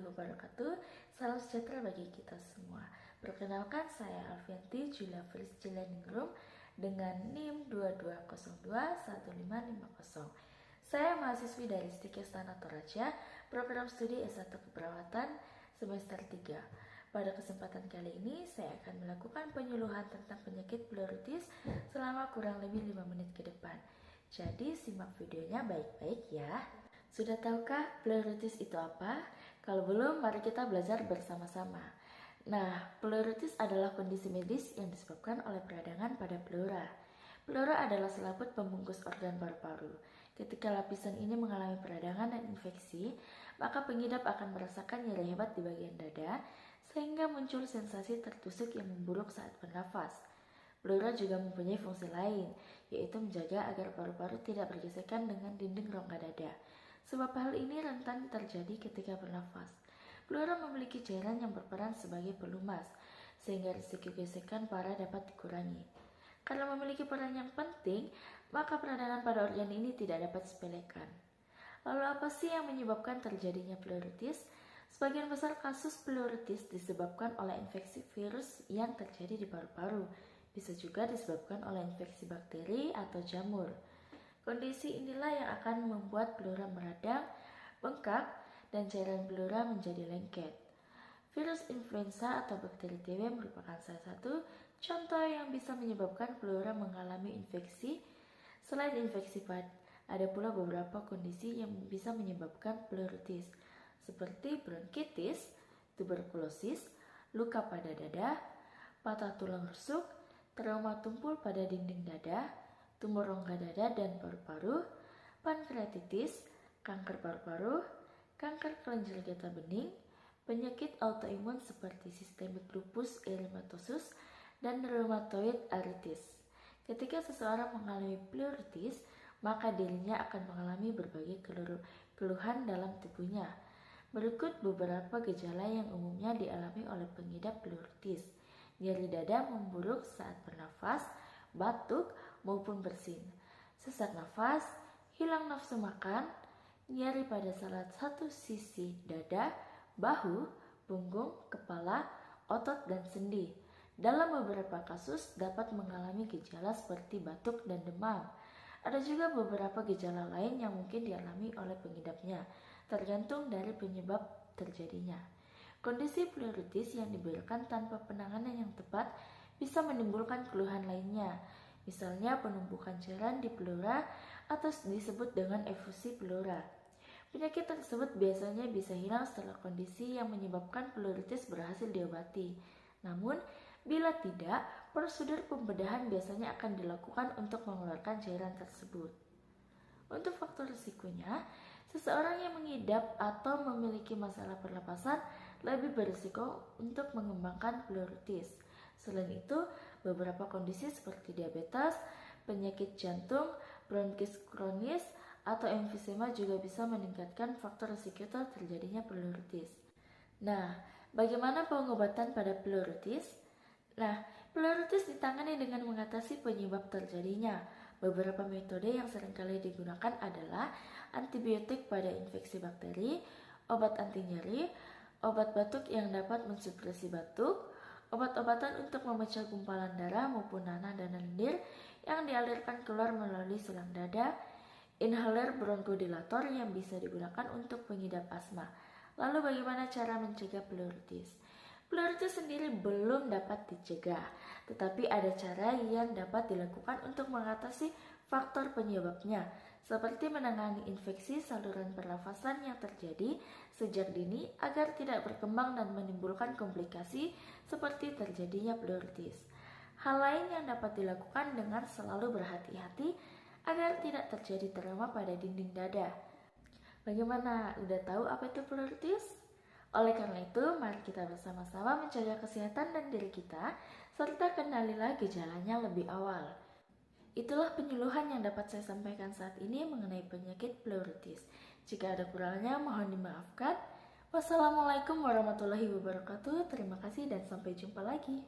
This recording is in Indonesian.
wabarakatuh. Salam sejahtera bagi kita semua. Perkenalkan, saya Alfianti Julia Felis Jelaningrum dengan NIM 22021550. Saya mahasiswi dari STIK Istana Toraja, program studi S1 Keperawatan semester 3. Pada kesempatan kali ini, saya akan melakukan penyuluhan tentang penyakit pleuritis selama kurang lebih 5 menit ke depan. Jadi, simak videonya baik-baik ya. Sudah tahukah pleuritis itu apa? Kalau belum, mari kita belajar bersama-sama. Nah, pleuritis adalah kondisi medis yang disebabkan oleh peradangan pada pleura. Pleura adalah selaput pembungkus organ paru-paru. Ketika lapisan ini mengalami peradangan dan infeksi, maka pengidap akan merasakan nyeri hebat di bagian dada, sehingga muncul sensasi tertusuk yang memburuk saat bernafas. Pleura juga mempunyai fungsi lain, yaitu menjaga agar paru-paru tidak bergesekan dengan dinding rongga dada. Sebab hal ini rentan terjadi ketika bernafas. Pleura memiliki cairan yang berperan sebagai pelumas, sehingga risiko gesekan parah dapat dikurangi. Karena memiliki peran yang penting, maka peradangan pada organ ini tidak dapat disepelekan. Lalu apa sih yang menyebabkan terjadinya pleuritis? Sebagian besar kasus pleuritis disebabkan oleh infeksi virus yang terjadi di paru-paru. Bisa juga disebabkan oleh infeksi bakteri atau jamur. Kondisi inilah yang akan membuat pleura meradang, bengkak, dan cairan pleura menjadi lengket. Virus influenza atau bakteri TB merupakan salah satu contoh yang bisa menyebabkan pleura mengalami infeksi. Selain infeksi ada pula beberapa kondisi yang bisa menyebabkan pleuritis, seperti bronkitis, tuberkulosis, luka pada dada, patah tulang rusuk, trauma tumpul pada dinding dada, tumor rongga dada dan paru-paru, pankreatitis, kanker paru-paru, kanker kelenjar getah bening, penyakit autoimun seperti sistemik lupus erythematosus, dan rheumatoid arthritis. Ketika seseorang mengalami pleuritis, maka dirinya akan mengalami berbagai keluhan dalam tubuhnya. Berikut beberapa gejala yang umumnya dialami oleh pengidap pleuritis: nyeri dada memburuk saat bernafas, batuk, maupun bersin, sesak nafas, hilang nafsu makan, nyeri pada salah satu sisi dada, bahu, punggung, kepala, otot, dan sendi. Dalam beberapa kasus dapat mengalami gejala seperti batuk dan demam. Ada juga beberapa gejala lain yang mungkin dialami oleh pengidapnya, tergantung dari penyebab terjadinya. Kondisi pleuritis yang diberikan tanpa penanganan yang tepat bisa menimbulkan keluhan lainnya, misalnya penumpukan cairan di pleura atau disebut dengan efusi pleura. Penyakit tersebut biasanya bisa hilang setelah kondisi yang menyebabkan pleuritis berhasil diobati. Namun, bila tidak, prosedur pembedahan biasanya akan dilakukan untuk mengeluarkan cairan tersebut. Untuk faktor risikonya, seseorang yang mengidap atau memiliki masalah pernapasan lebih berisiko untuk mengembangkan pleuritis. Selain itu, beberapa kondisi seperti diabetes, penyakit jantung, bronkis kronis, atau emfisema juga bisa meningkatkan faktor risiko terjadinya pleuritis. Nah, bagaimana pengobatan pada pleuritis? Nah, pleuritis ditangani dengan mengatasi penyebab terjadinya. Beberapa metode yang seringkali digunakan adalah antibiotik pada infeksi bakteri, obat anti nyeri, obat batuk yang dapat mensupresi batuk, obat-obatan untuk memecah gumpalan darah maupun nanah dan lendir yang dialirkan keluar melalui selang dada, inhaler bronkodilator yang bisa digunakan untuk pengidap asma. Lalu bagaimana cara mencegah pleuritis? Pleuritis sendiri belum dapat dicegah, tetapi ada cara yang dapat dilakukan untuk mengatasi faktor penyebabnya, seperti menangani infeksi saluran pernafasan yang terjadi sejak dini agar tidak berkembang dan menimbulkan komplikasi seperti terjadinya pleuritis. Hal lain yang dapat dilakukan dengan selalu berhati-hati agar tidak terjadi trauma pada dinding dada. Bagaimana? Udah tahu apa itu pleuritis? Oleh karena itu, mari kita bersama-sama menjaga kesehatan dan diri kita, serta kenalilah gejalanya lebih awal. Itulah penyuluhan yang dapat saya sampaikan saat ini mengenai penyakit pleuritis. Jika ada kurangnya, mohon dimaafkan. Wassalamualaikum warahmatullahi wabarakatuh. Terima kasih dan sampai jumpa lagi.